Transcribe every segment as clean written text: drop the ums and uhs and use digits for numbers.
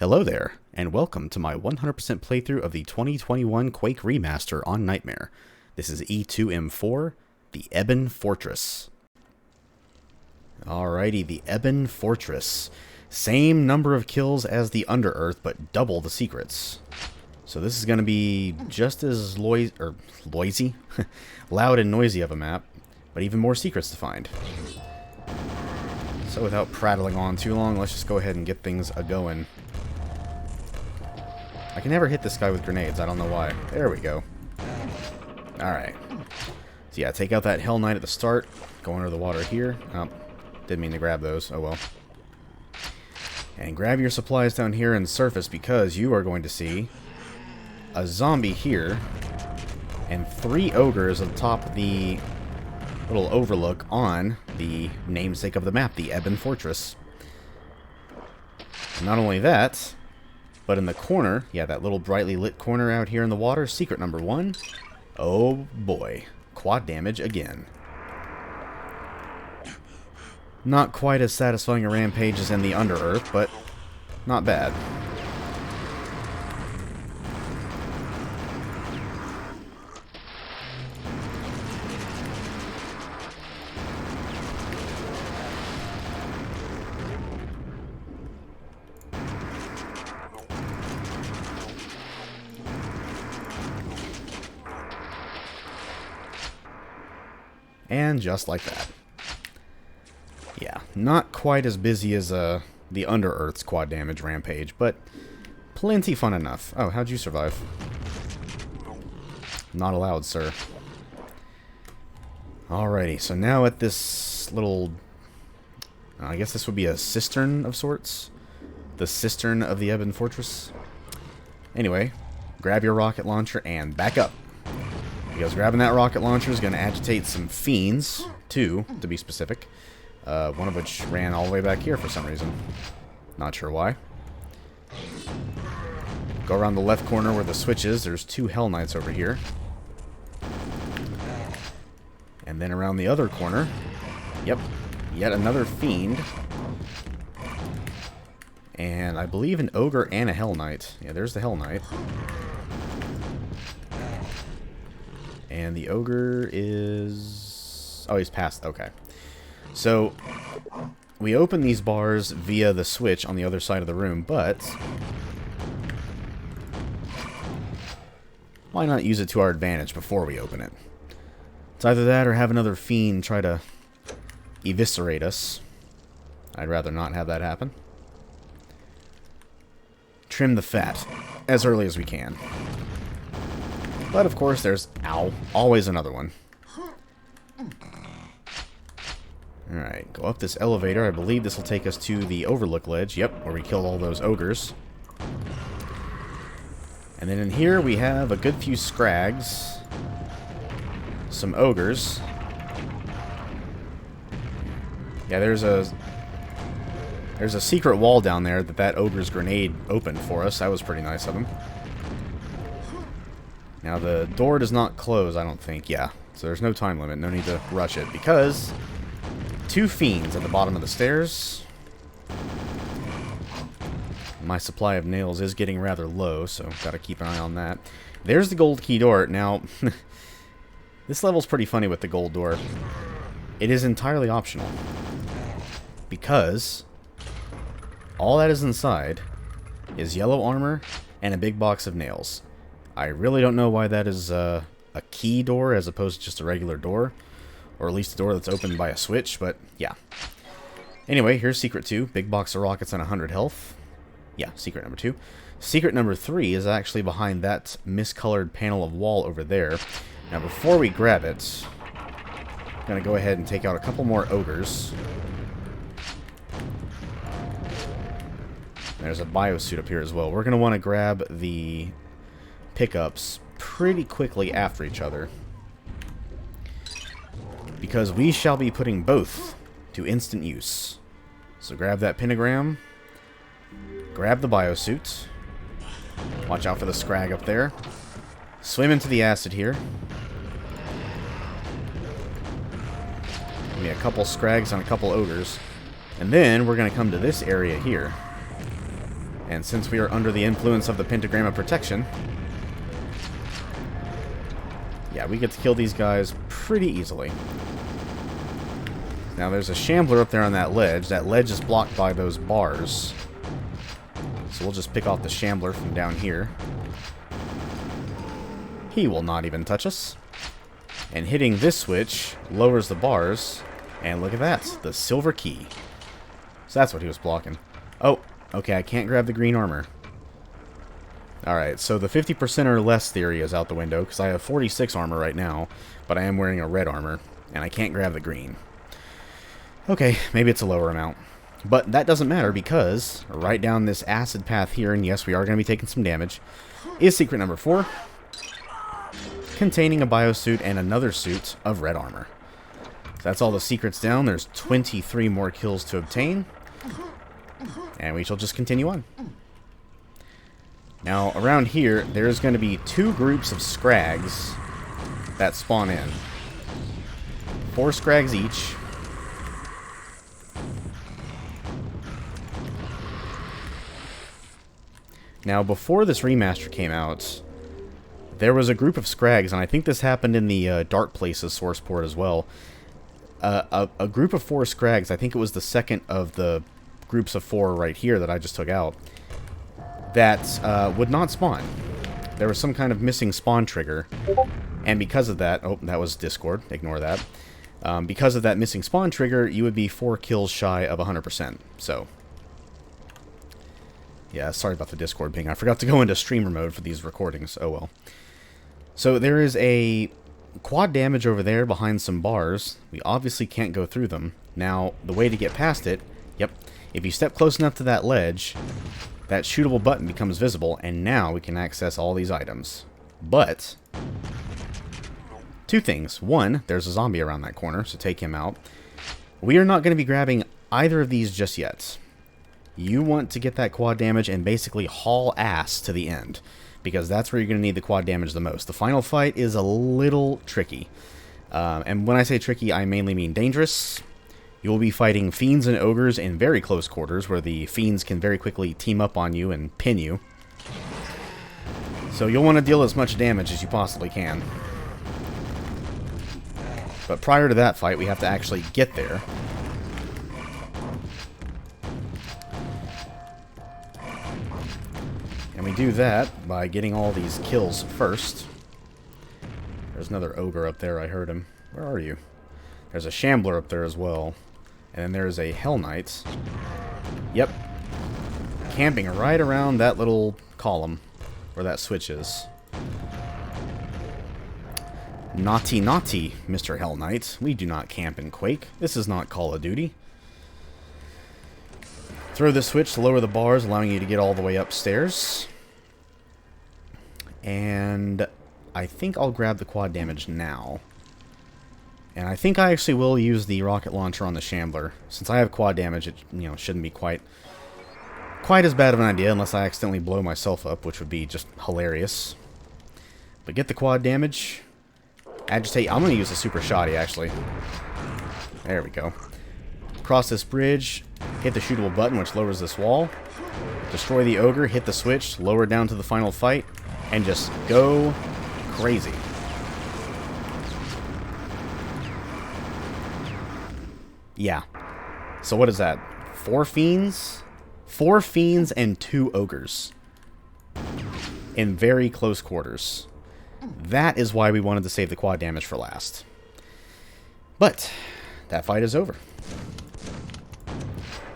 Hello there, and welcome to my 100% playthrough of the 2021 Quake Remaster on Nightmare. This is E2M4, the Ebon Fortress. Alrighty, the Ebon Fortress. Same number of kills as the Underearth, but double the secrets. So this is going to be just as loud and noisy of a map, but even more secrets to find. So without prattling on too long, let's just go ahead and get things a-going. I can never hit this guy with grenades, I don't know why. There we go. Alright. So yeah, take out that Hell Knight at the start. Go under the water here. Oh, didn't mean to grab those. Oh well. And grab your supplies down here and surface because you are going to see a zombie here and 3 ogres on top of the little overlook on the namesake of the map, the Ebon Fortress. And not only that, but in the corner, yeah, that little brightly lit corner out here in the water, secret number 1. Oh boy, quad damage again. Not quite as satisfying a rampage as in the Underearth, but not bad. And just like that. Yeah, not quite as busy as the Underearth's quad damage rampage, but plenty fun enough. Oh, how'd you survive? Not allowed, sir. Alrighty, so now at this little... I guess this would be a cistern of sorts? The cistern of the Ebon Fortress? Anyway, grab your rocket launcher and back up. Because grabbing that rocket launcher is going to agitate some fiends, 2 to be specific. One of which ran all the way back here for some reason. Not sure why. Go around the left corner where the switch is. There's 2 Hell Knights over here. And then around the other corner. Yep, yet another fiend. And I believe an Ogre and a Hell Knight. Yeah, there's the Hell Knight. And the Ogre is... oh, he's past. Okay. So, we open these bars via the switch on the other side of the room, but... why not use it to our advantage before we open it? It's either that or have another fiend try to eviscerate us. I'd rather not have that happen. Trim the fat as early as we can. But of course there's, ow, always another one. Alright, go up this elevator. I believe this will take us to the overlook ledge. Yep, where we killed all those ogres. And then in here we have a good few scrags. Some ogres. Yeah, there's a secret wall down there that ogre's grenade opened for us. That was pretty nice of him. Now, the door does not close, I don't think. Yeah, so there's no time limit. No need to rush it, because 2 fiends at the bottom of the stairs. My supply of nails is getting rather low, so gotta keep an eye on that. There's the gold key door. Now, this level's pretty funny with the gold door. It is entirely optional, because all that is inside is yellow armor and a big box of nails. I really don't know why that is a key door as opposed to just a regular door. Or at least a door that's opened by a switch, but yeah. Anyway, here's secret 2. Big box of rockets and 100 health. Yeah, secret number 2. Secret number 3 is actually behind that miscolored panel of wall over there. Now before we grab it, I'm going to go ahead and take out a couple more ogres. There's a biosuit up here as well. We're going to want to grab the pickups pretty quickly after each other, because we shall be putting both to instant use. So grab that pentagram, grab the biosuit, watch out for the scrag up there, swim into the acid here, give me a couple scrags on a couple ogres, and then we're going to come to this area here. And since we are under the influence of the pentagram of protection, yeah, we get to kill these guys pretty easily. Now there's a shambler up there on that ledge. That ledge is blocked by those bars. So we'll just pick off the shambler from down here. He will not even touch us. And hitting this switch lowers the bars. And look at that, the silver key. So that's what he was blocking. Oh, okay, I can't grab the green armor. Alright, so the 50% or less theory is out the window, because I have 46 armor right now, but I am wearing a red armor, and I can't grab the green. Okay, maybe it's a lower amount. But that doesn't matter, because right down this acid path here, and yes, we are going to be taking some damage, is secret number 4, containing a biosuit and another suit of red armor. So that's all the secrets down. There's 23 more kills to obtain, and we shall just continue on. Now, around here, there's going to be 2 groups of scrags that spawn in. 4 scrags each. Now, before this remaster came out, there was a group of scrags, and I think this happened in the Dark Places source port as well. A group of 4 scrags, I think it was the second of the groups of 4 right here that I just took out, that would not spawn. There was some kind of missing spawn trigger, and because of that, oh, that was Discord, ignore that. Because of that missing spawn trigger, you would be 4 kills shy of 100%, so. Yeah, sorry about the Discord ping. I forgot to go into streamer mode for these recordings, oh well. So there is a quad damage over there behind some bars. We obviously can't go through them. Now, the way to get past it, yep, if you step close enough to that ledge, that shootable button becomes visible, and now we can access all these items. But 2 things. 1, there's a zombie around that corner, so take him out. We are not going to be grabbing either of these just yet. You want to get that quad damage and basically haul ass to the end, because that's where you're going to need the quad damage the most. The final fight is a little tricky. And when I say tricky, I mainly mean dangerous. You will be fighting fiends and ogres in very close quarters, where the fiends can very quickly team up on you and pin you. So you'll want to deal as much damage as you possibly can. But prior to that fight, we have to actually get there. And we do that by getting all these kills first. There's another ogre up there, I heard him. Where are you? There's a shambler up there as well. And then there's a Hell Knight. Yep. Camping right around that little column where that switch is. Naughty, naughty, Mr. Hell Knight. We do not camp in Quake. This is not Call of Duty. Throw the switch to lower the bars, allowing you to get all the way upstairs. And I think I'll grab the quad damage now. And I think I actually will use the rocket launcher on the shambler. Since I have quad damage, it shouldn't be quite as bad of an idea unless I accidentally blow myself up, which would be just hilarious. But get the quad damage. Agitate. I'm going to use a super shotty, actually. There we go. Cross this bridge. Hit the shootable button, which lowers this wall. Destroy the ogre. Hit the switch. Lower down to the final fight. And just go crazy. Yeah. So what is that? 4 fiends? 4 fiends and 2 ogres. In very close quarters. That is why we wanted to save the quad damage for last. But that fight is over.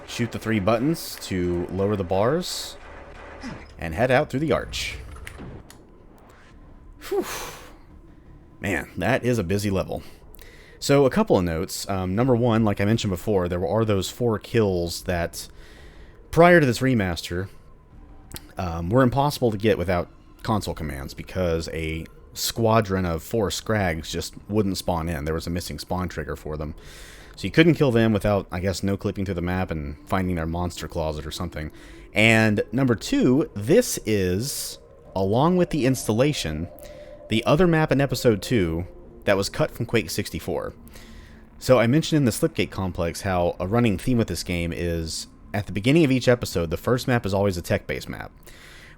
Shoot the 3 buttons to lower the bars. And head out through the arch. Whew. Man, that is a busy level. So, a couple of notes. Number 1, like I mentioned before, there are those 4 kills that, prior to this remaster, were impossible to get without console commands, because a squadron of 4 scrags just wouldn't spawn in. There was a missing spawn trigger for them. So you couldn't kill them without, I guess, no-clipping through the map and finding their monster closet or something. And number 2, this is, along with the installation, the other map in Episode 2 that was cut from Quake 64. So I mentioned in the Slipgate Complex how a running theme with this game is at the beginning of each episode, the first map is always a tech-based map.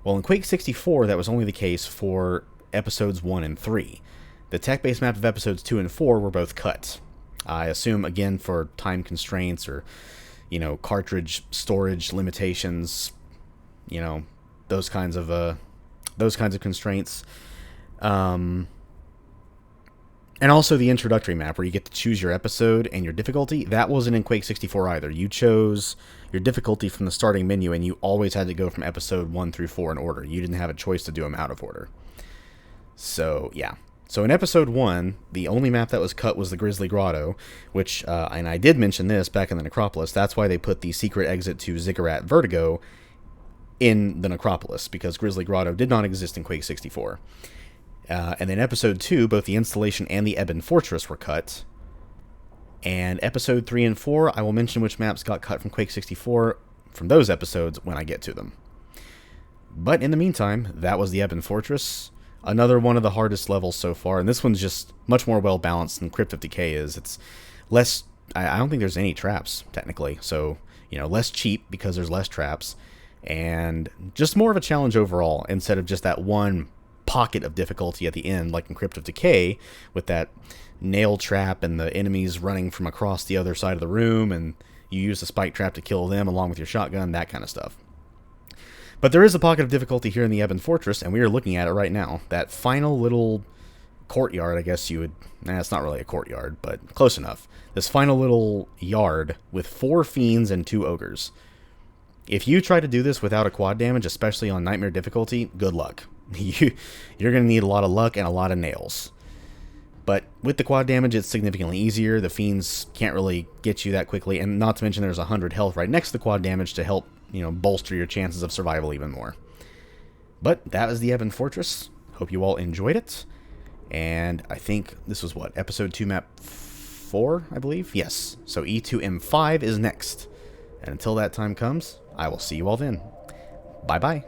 Well, in Quake 64, that was only the case for episodes 1 and 3. The tech-based map of episodes 2 and 4 were both cut. I assume, again, for time constraints or, cartridge storage limitations, those kinds of constraints. And also the introductory map where you get to choose your episode and your difficulty. That wasn't in Quake 64 either. You chose your difficulty from the starting menu, and you always had to go from episode 1 through 4 in order. You didn't have a choice to do them out of order. So, yeah. So in episode 1, the only map that was cut was the Grizzly Grotto, which, and I did mention this back in the Necropolis, that's why they put the secret exit to Ziggurat Vertigo in the Necropolis, because Grizzly Grotto did not exist in Quake 64. And then episode 2, both the installation and the Ebon Fortress were cut. And episode 3 and 4, I will mention which maps got cut from Quake 64 from those episodes when I get to them. But in the meantime, that was the Ebon Fortress. Another one of the hardest levels so far, and this one's just much more well-balanced than Crypt of Decay is. It's less... I don't think there's any traps, technically. So, less cheap because there's less traps. And just more of a challenge overall, instead of just that one pocket of difficulty at the end, like in Crypt of Decay, with that nail trap and the enemies running from across the other side of the room, and you use the spike trap to kill them along with your shotgun, that kind of stuff. But there is a pocket of difficulty here in the Ebon Fortress, and we are looking at it right now. That final little courtyard, I guess you would... it's not really a courtyard, but close enough. This final little yard with 4 fiends and 2 ogres. If you try to do this without a quad damage, especially on Nightmare difficulty, good luck. You're going to need a lot of luck and a lot of nails. But with the quad damage, it's significantly easier. The fiends can't really get you that quickly, and not to mention there's 100 health right next to the quad damage to help, bolster your chances of survival even more. But that was the Ebon Fortress. Hope you all enjoyed it. And I think this was what? Episode 2 map 4, I believe? Yes. So E2M4 is next. And until that time comes, I will see you all then. Bye-bye.